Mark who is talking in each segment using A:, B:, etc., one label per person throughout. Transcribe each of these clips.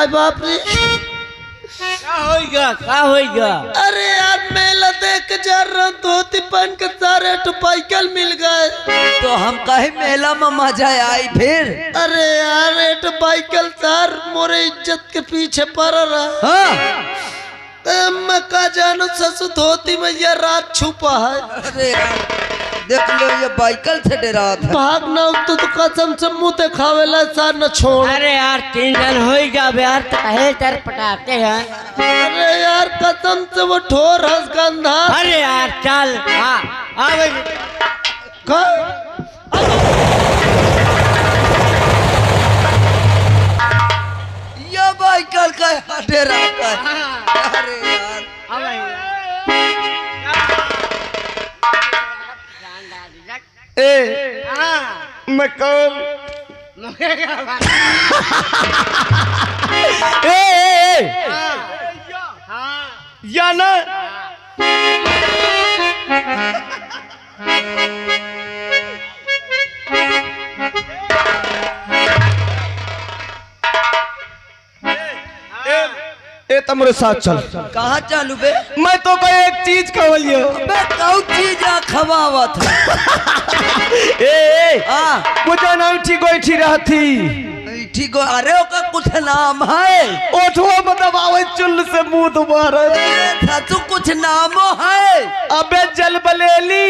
A: हाय बाप रे
B: क्या होगा?
A: अरे यार मेला देख के जा रहा हूँ, धोती पहन के सारे बाइकल मिल गए।
C: तो हम कहे मेला में मजा आई फिर।
A: अरे यार एट बाइकल सर मोरे इज्जत के पीछे पड़ रहा।
C: हाँ
A: मैं का जानू ससु धोती में ये रात छुपा है।
C: अरे देख लो ये बाइकल से डरा था।
A: भागना तो कसम से मुंह दिखावेला सर न छोड़।
B: अरे यार 3 दिन हो जाबे यार, कहे तर पटाते हैं।
A: अरे यार कसम से वो ठोर हंस गंधा।
B: अरे यार चल
C: ये बाइकल का डरा है। अरे यार
A: ए मैं कौन या ना ए तमरे साथ चल।
C: कहाँ चालू बे?
A: मैं तो कोई एक चीज कहलियो।
C: बे कौ चीज खवावा था।
A: मुझे नाम ठीक रहती।
C: ठीक हो। अरे ओका कुछ नाम है?
A: ओठो मतलब आवे चुल से मुंह तुम्हारा
C: तू कुछ नाम है?
A: अबे जल बलेली।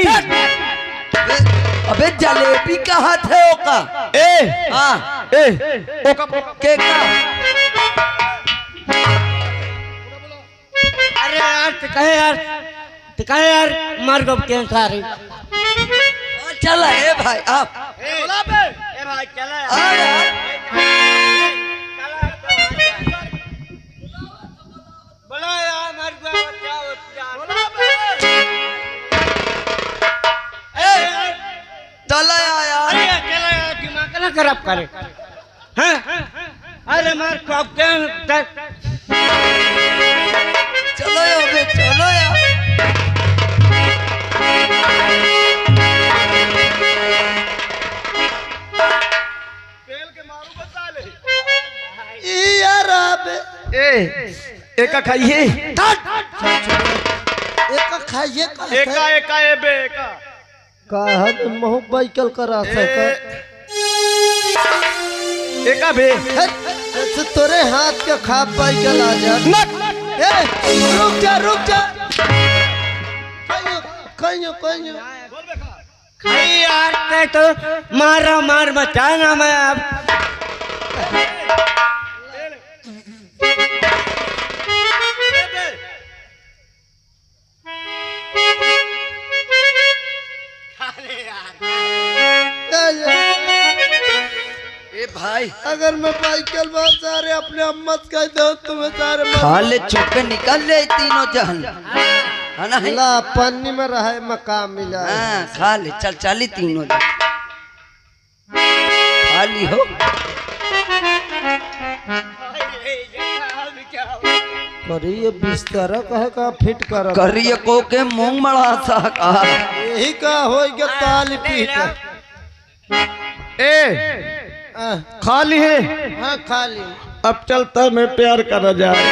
C: अबे जलेबी कहाँ थे ओका?
A: ओका
C: के का?
B: अरे यार कहे यार मार गो के सारे।
C: चला ए भाई आप
B: भाई चला
C: यार।
B: बोला यार मार गो
C: चला यार।
B: अरे चला यार दिमाग ना खराब करे। हैं अरे मार कब के
C: चलो यार चलो यार।
A: यार आप एका खाइए एका खाइए
D: एका ए बे एका
A: कहा महू बाइकल करा सका
D: एका बे
A: ऐसे तोरे हाथ के खा बाइकल आ जा। रुक जा कहियो
B: खाई यार ते तो मार बचाना मैं अब।
C: ए भाई
A: अगर मैं बाइकल बहुत सारे अपने अम्मा कह दो तुम्हें सारे
C: खा ले चुपके निकल ले तीनों जहन है ना।
A: ला पन्नी में रहे मकाम मिला।
C: हाँ खा ले चल चाली तीनों जहन खा ली हो।
A: करिए बिस्तर कहे का फिट कर
C: करिए को के मूंग मड़ा सा कहा
A: यही का हो गया ताली पीट।
D: खाली है।
A: हाँ खाली
D: अब चलता मैं प्यार कर जाए।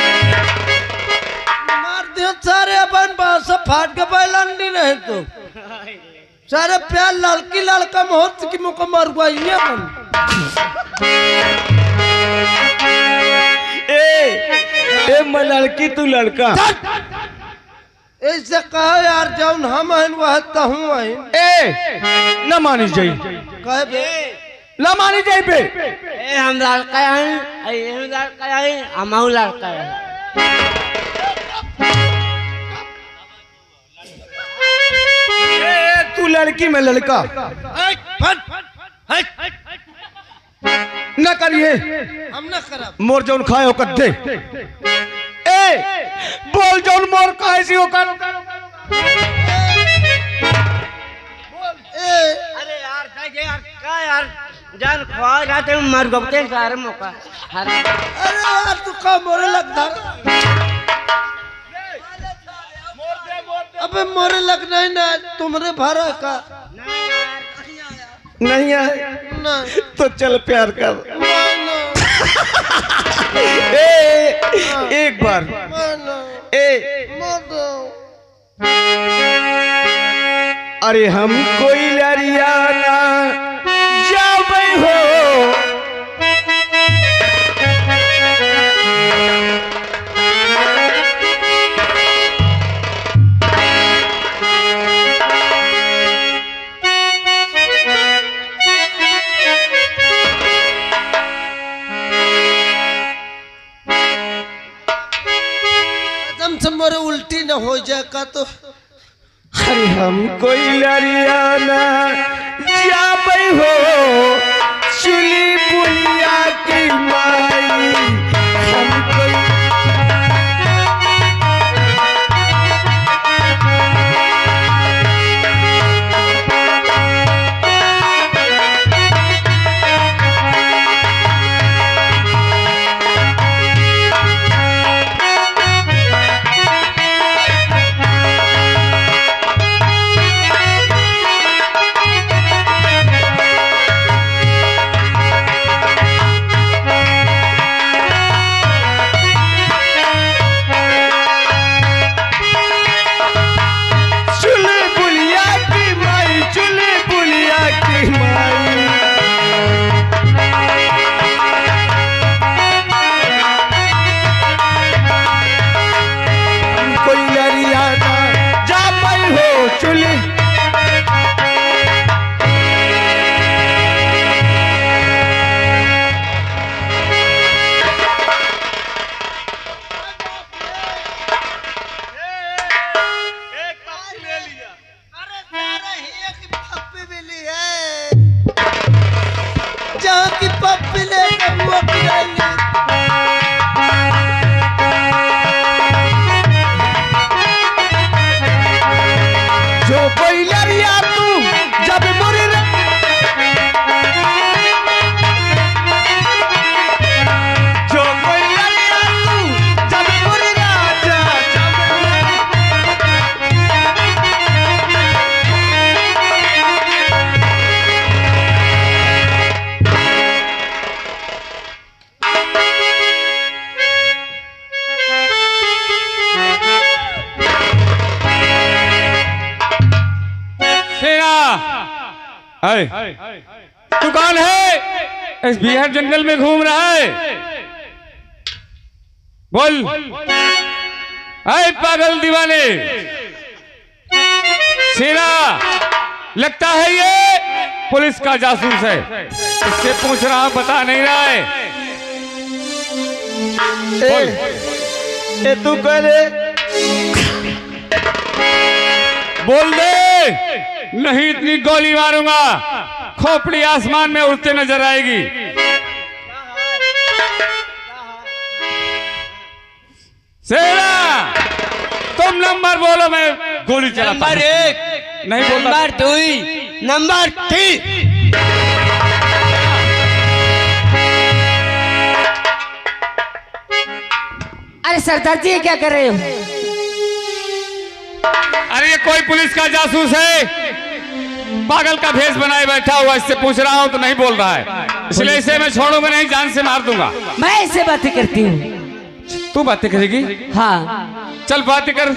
A: मार दियो सारे अपन बासा फाट के बैलंडी नहीं तो सारे प्यार लड़की लड़का मोहत की मुख मर गया ये अपन।
D: ए मैं लड़की तू लड़का।
A: ऐसे कहा यार जौन हम हैं वह तहूँ हैं।
D: न मानी जाई
A: कहे बे
D: न मानी जाई बे।
B: हम लड़का हैं हम लड़का हैं।
D: तू लड़की में लड़का न करिए।
A: हम न खराब
D: मोर जौन खाए हो दे। बोल जौन मोर खाए सी होकर।
B: अरे यार क्या यार जान खवा जाते मर गए सारे मौका।
A: अरे यार तू का मोरे लगता। अबे मोरे लगना ही ना तुमरे भरा का
D: नहीं आए
A: ना
D: तो चल प्यार कर।
A: ना।
D: ए एक बार
A: मानो
D: ए
A: मानो
D: अरे हम कोई लरियाना जावे हो
A: एकदम से मोरे उल्टी न हो जाए का तो
D: अरे हम कोई लरियाना जावे हो चुली बुलिया की माई हम कोई
A: जहाँ की पप्पी ले वो पिलाली
D: जो कोई लरिया तू जब मुरी जो कोई लरिया तू जब मुरी राजा
E: तू कौन है? इस बिहार जंगल में घूम रहा है? बोल। अरे पागल दीवाने, शेरा लगता है ये पुलिस का जासूस है। इससे पूछ रहा हूं, बता नहीं रहा है।
D: ए तू कह रे
E: बोल दे, नहीं इतनी गोली मारूंगा, खोपड़ी आसमान में उड़ते नजर आएगी। शेरा तुम नंबर बोलो, मैं गोली चलाता हूं।
B: नंबर 1,
E: नहीं बोलता।
B: Number 2, number 3।
F: अरे सरदार जी, ये क्या कर रहे हो?
E: अरे ये कोई पुलिस का जासूस है, पागल का भेष बनाए बैठा हुआ। इससे पूछ रहा हूं तो नहीं बोल रहा है, इसलिए इसे मैं छोड़ूंगा नहीं, जान से मार दूंगा।
F: मैं ऐसे बातें करती हूँ।
E: तू बातें करेगी?
F: हाँ
E: चल बातें कर,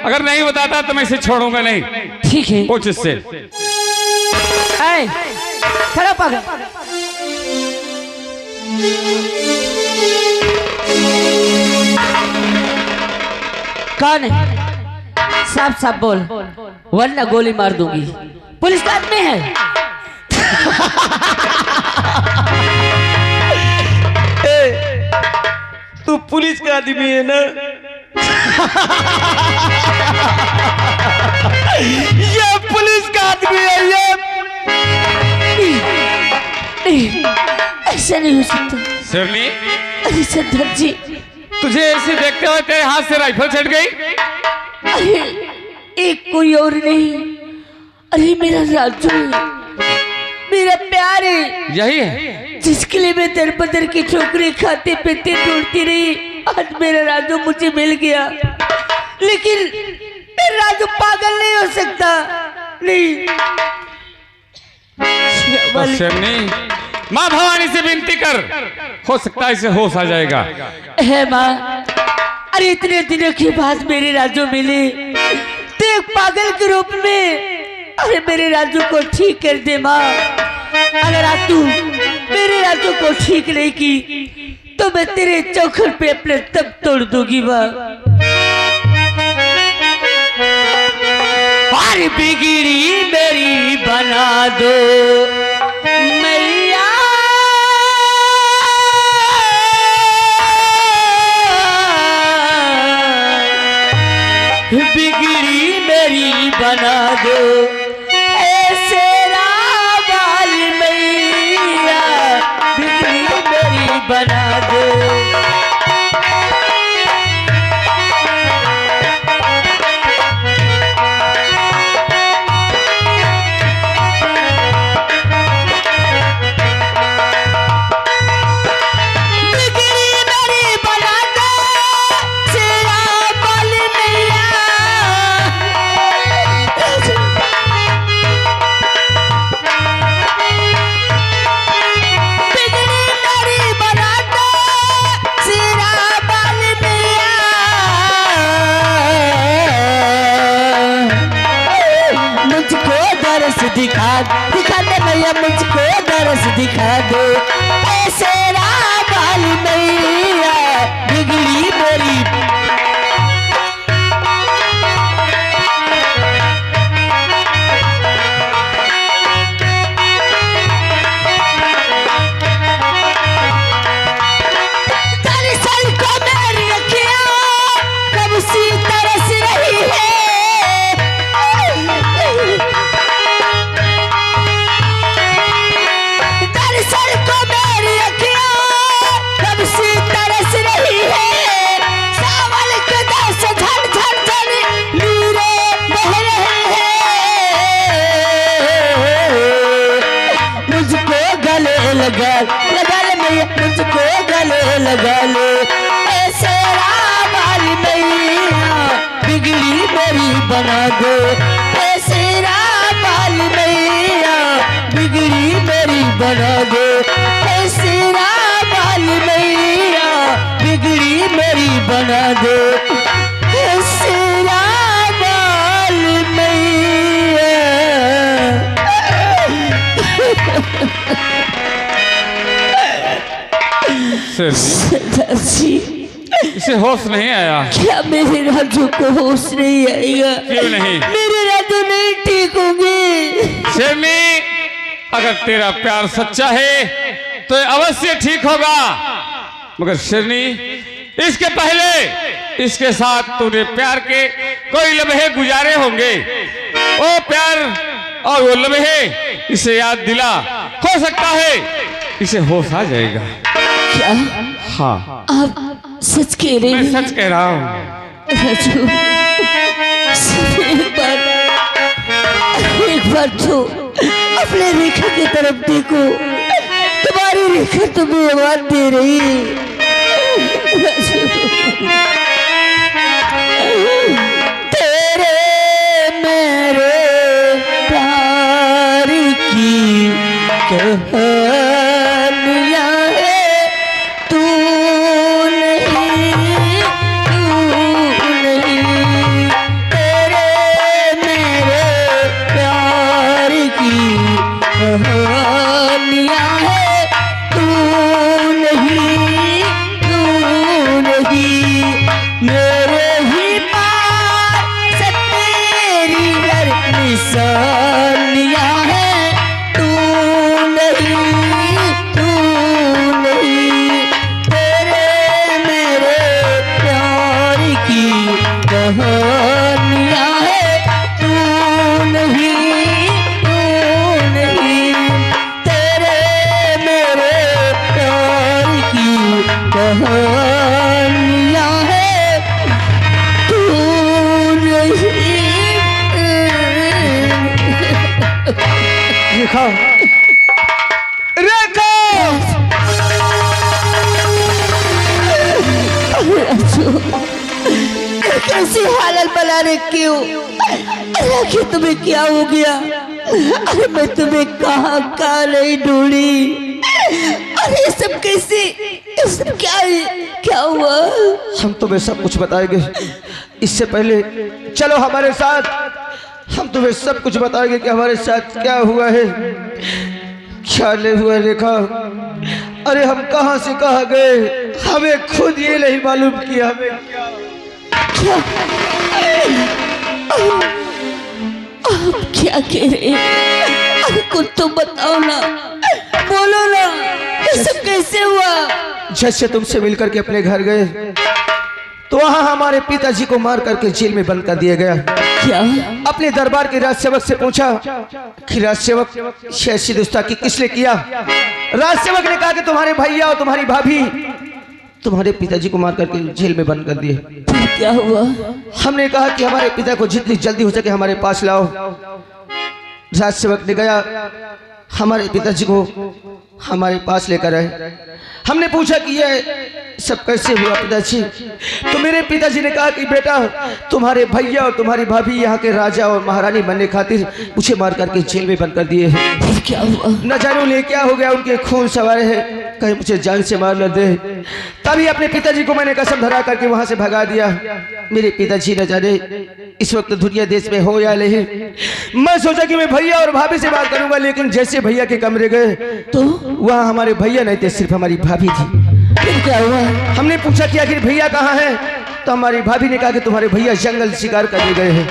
E: अगर नहीं बताता तो मैं इसे छोड़ूंगा नहीं।
F: ठीक है।
E: पूछ इससे।
F: खड़ा पागल। कौन है? साफ साफ बोल, वरना गोली मार दूंगी। पुलिस का आदमी है।
D: तू पुलिस का आदमी है ना? ये पुलिस का आदमी है ये।
F: ऐसा नहीं हो सकता।
E: शेरनी,
F: अरे सरदार जी,
E: तुझे ऐसे देखते हुए तेरे हाथ से राइफल छट गई?
F: अरे एक कोई और नहीं, अरे मेरा राजू है, मेरा प्यार है।
E: यही है
F: जिसके लिए मैं दर बदर की ठोकरें खाते पीते ढूंढती रही। आज मेरा राजू मुझे मिल गया, लेकिन मेरा राजू पागल नहीं हो सकता। नहीं
E: शेरनी, माँ भवानी से विनती कर, हो सकता है इसे होश आ जाएगा।
F: है माँ, अरे इतने दिनों के बाद मेरे राजू मिले तो एक पागल के रूप में। अरे मेरे राजू को ठीक कर दे माँ। अगर आज तू मेरे राजू को ठीक नहीं की तो मैं तेरे चौखट पे अपने तब तोड़ दूंगी माँ। और बिगड़ी मेरी बना दो मैया, बिगड़ी मेरी बना दो ऐसे वाली मैया, बिगड़ी मेरी बना दो। दिखा दे मैया, मुझको दरस दिखा दो ऐसे वाली मैया, बिगड़ी मेरी। दरअसल को मेरी अखियां कब सी तरस रही है, लगा ले मैया, मुझको गले लगा ले ऐसे वाली मैया, बिगड़ी मेरी बना दो ऐसे वाली मैया, बिगड़ी मेरी बना दो ऐसे वाली मैया, बिगड़ी मेरी बना दो ऐसे वाली मैया।
E: सरजी, इसे होश नहीं आया?
F: क्या मेरे राजू को होश नहीं आएगा?
E: क्यों नहीं?
F: मेरे राजू नहीं ठीक होंगे।
E: शेरनी, अगर तेरा प्यार सच्चा है तो अवश्य ठीक होगा, मगर शेरनी इसके पहले इसके साथ तूने प्यार के कोई लम्हे गुजारे होंगे। वो प्यार और वो लम्हे इसे याद दिला, हो सकता है इसे होश आ जाएगा।
F: क्या?
E: हाँ,
F: आप सच कह रहे हैं?
E: मैं सच कह रहा हूँ।
F: राजू, एक बार तो अपने रेखा की तरफ देखो, तुम्हारी रेखा तुम्हें आवाज दे रही है। तेरे मेरे प्यार की कहानियां है, तू नहीं, तेरे मेरे प्यार की कहानियां है, तू नहीं, मेरे ही पास तेरी हर निशानियां है, तू नहीं, तेरे मेरे प्यार की कहानियां है, तू नहीं, तेरे मेरे प्यार की कहानियां है, तू नहीं।
D: रेखा, रेखा,
F: कैसी हालत बना रखी हो? आखिर तुम्हें क्या हो गया? अरे मैं तुम्हें कहाँ नहीं ढूंढी। अरे सब कैसे ये सब क्या है? क्या हुआ?
D: हम तुम्हें सब कुछ बताएंगे। इससे पहले चलो हमारे साथ, हम तुम्हें सब कुछ बताएंगे कि हमारे साथ क्या हुआ है, क्या नहीं हुआ। रेखा, अरे हम कहां से कहां गए, हमें खुद ये नहीं मालूम कि हमें
F: क्या? आप क्या कह रहे हैं? अरे कुछ तो बताओ ना, बोलो ना, ये सब कैसे हुआ?
D: जैसे तुमसे मिलकर के अपने घर गए तो वहां हमारे पिताजी को मार करके जेल में बंद कर दिया गया।
F: क्या?
D: अपने दरबार के राजसेवक से पूछा कि राजसेवक ऐसी गुस्ताखी किसने किया। राजसेवक ने कहा कि तुम्हारे भैया और तुम्हारी भाभी तुम्हारे पिताजी को मार करके जेल में बंद कर दिए।
F: फिर क्या हुआ?
D: हमने कहा कि हमारे पिता को जितनी जल्दी हो सके हमारे पास लाओ। राजसेवक ने गया, हमारे पिताजी को हमारे पास लेकर आए। हमने पूछा कि ये सब कैसे हुआ पिताजी, तो मेरे पिताजी ने कहा कि बेटा तुम्हारे भैया और तुम्हारी भाभी यहाँ के राजा और महारानी बनने खातिर मुझे मार करके जेल में बंद कर दिए हैं।
F: फिर क्या हुआ?
D: न जानो ले क्या हो गया, उनके खून सवार है, कहीं मुझे जान से मार न दे। तभी अपने पिताजी को मैंने कसम धरा करके वहां से भगा दिया। मेरे पिताजी न जाने इस वक्त दुनिया देश में हो या नहीं। मैं सोचा कि मैं भैया और भाभी से बात करूंगा, लेकिन जैसे भैया के कमरे गए
F: तो
D: वहाँ हमारे भैया नहीं थे, सिर्फ हमारी भाभी थी।
F: फिर क्या हुआ?
D: हमने पूछा कि आखिर भैया कहाँ हैं, तो हमारी भाभी ने कहा कि तुम्हारे भैया जंगल शिकार करने गए हैं।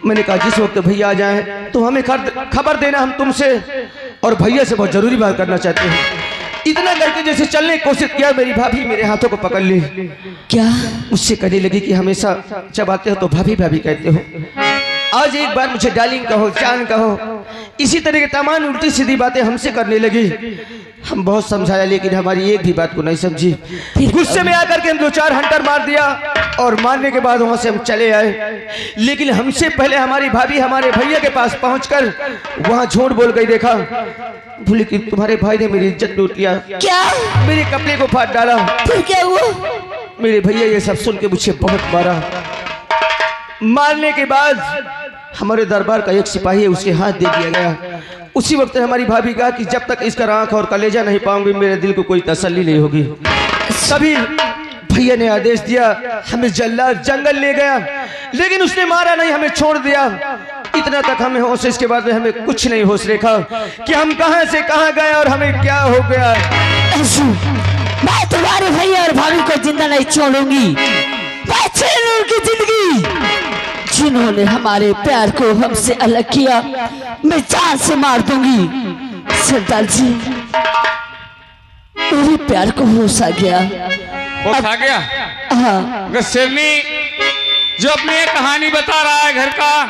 D: मैंने कहा जिस वक्त भैया आ जाएं तो हमें खबर देना, हम तुमसे और भैया से बहुत जरूरी बात करना चाहते हैं। इतना करके जैसे चलने की कोशिश किया, मेरी भाभी मेरे हाथों को पकड़ ली।
F: क्या?
D: मुझसे कहने लगी कि हमेशा जब आते हो तो भाभी भाभी कहते हो, आज एक बार मुझे डार्लिंग कहो, जान कहो। इसी तरह की तमाम उल्टी सीधी बातें हमसे करने लगी। हम बहुत समझाया लेकिन हमारी एक भी बात को नहीं समझी। गुस्से में आकर के हम 2-4 हंटर मार दिया और मारने के बाद वहां से हम चले आए। लेकिन हमसे पहले हमारी भाभी हमारे भैया के पास पहुंचकर वहां झूठ बोल गई। देखा बोले कि तुम्हारे भाई ने मेरी इज्जत लूट लिया,
F: क्या?
D: मेरे कपड़े को फाड़ डाला।
F: फिर क्या हुआ?
D: मेरे भैया ये सब सुन के मुझे बहुत मारा। मारने के बाद हमारे दरबार का एक सिपाही है, उसके हाथ दे दिया गया। उसी वक्त हमारी भाभी कहा कि जब तक इसका आंख और कलेजा नहीं पाऊंगी मेरे दिल को कोई तसल्ली नहीं होगी। तभी भैया ने आदेश दिया, हमें जल्लाद जंगल ले गया, लेकिन उसने मारा नहीं, हमें छोड़ दिया। इतना तक हमें होश, इसके बाद में हमें कुछ नहीं होश रेखा कि हम कहां से कहां गए और हमें क्या हो गया।
F: मैं तुम्हारे भैया और भाभी को जिंदा नहीं छोड़ूंगी। मैं छीन उनकी जिंदगी। जिन्होंने हमारे प्यार को हमसे अलग किया, मैं जान से मार दूंगी। सरदार जी, मेरे प्यार को होश आ गया।
E: होश आ गया?
F: हाँ।
E: मगर शेरनी जो अपनी ये कहानी बता रहा है, घर का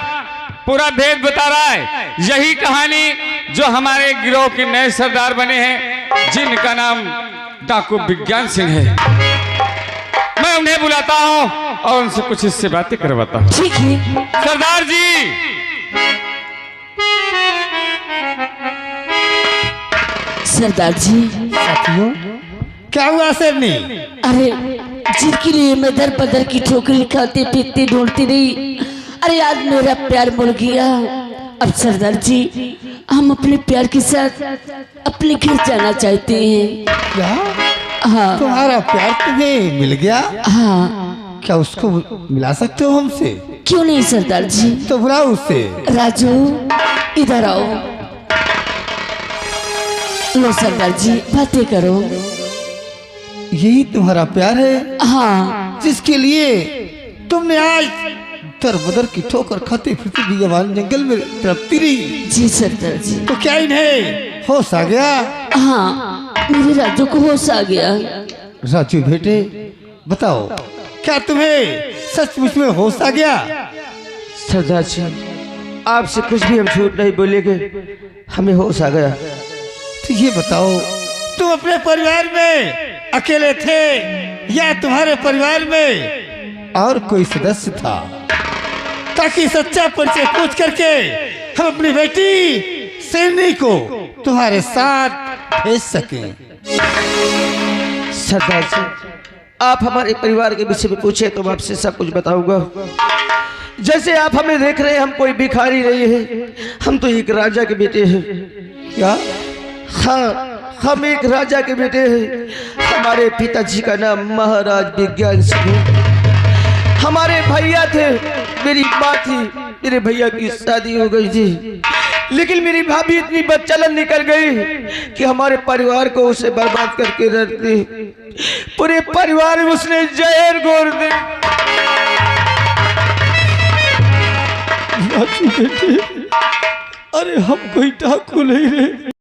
E: पूरा भेद बता रहा है, यही कहानी जो हमारे गिरोह के नए सरदार बने हैं, जिनका नाम डाकू विज्ञान सिंह है। मैं उन्हें बुलाता हूँ और उनसे कुछ इससे बातें करवाता हूँ।
F: ठीक है।
E: सरदार जी,
F: सरदार जी।
D: साथियों, क्या हुआ शेरनी?
F: अरे जिनके लिए मैं दर बदर की ठोकरी खाते पीते ढूंढती रही, अरे आज मेरा प्यार मुड़ गया। अब सरदार जी, हम अपने प्यार के साथ अपने घर जाना चाहते हैं।
D: क्या
F: हाँ।
D: तुम्हारा प्यार तुम्हें मिल गया?
F: हाँ।
D: क्या उसको मिला सकते हो हमसे?
F: क्यों नहीं सरदार जी।
D: तो बुलाओ उससे।
F: राजू, इधर आओ। लो सरदार जी, बातें करो।
D: यही तुम्हारा प्यार है?
F: हाँ।
D: जिसके लिए तुमने आज दर बदर की ठोकर खाते फिरते बियाबान जंगल में तड़पती रही।
F: जी सरदार जी।
D: तो क्या इन्हें होश आ गया?
F: हाँ, मेरे राजू को होश आ गया।
D: राजू बेटे, बताओ क्या तुम्हें सचमुच में होश आ गया? सरदार जी, आपसे कुछ भी हम झूठ नहीं बोलेंगे, हमें होश आ गया। तो ये बताओ, तुम अपने परिवार में अकेले थे या तुम्हारे परिवार में और कोई सदस्य था? ताकि सच्चा परिचय पूछ करके हम अपनी बेटी शेरनी को तुम्हारे साथ भेज सकें। सरदार जी, आप हमारे परिवार के विषय में पूछे तो मैं आपसे सब कुछ बताऊंगा। जैसे आप हमें देख रहे हैं, हम कोई भिखारी नहीं है, हम तो एक राजा के बेटे हैं। क्या? हाँ, हम एक राजा के बेटे हैं। हमारे पिताजी का नाम महाराज विज्ञान सिंह है। हमारे भैया थे, मेरी माँ थी, मेरे भैया की शादी हो गई थी, लेकिन मेरी भाभी इतनी बदचलन निकल गई कि हमारे परिवार को उसे बर्बाद करके रख दी। पूरे परिवार में उसने जहर घोर दी। अरे हम कोई डाकू नहीं रहे।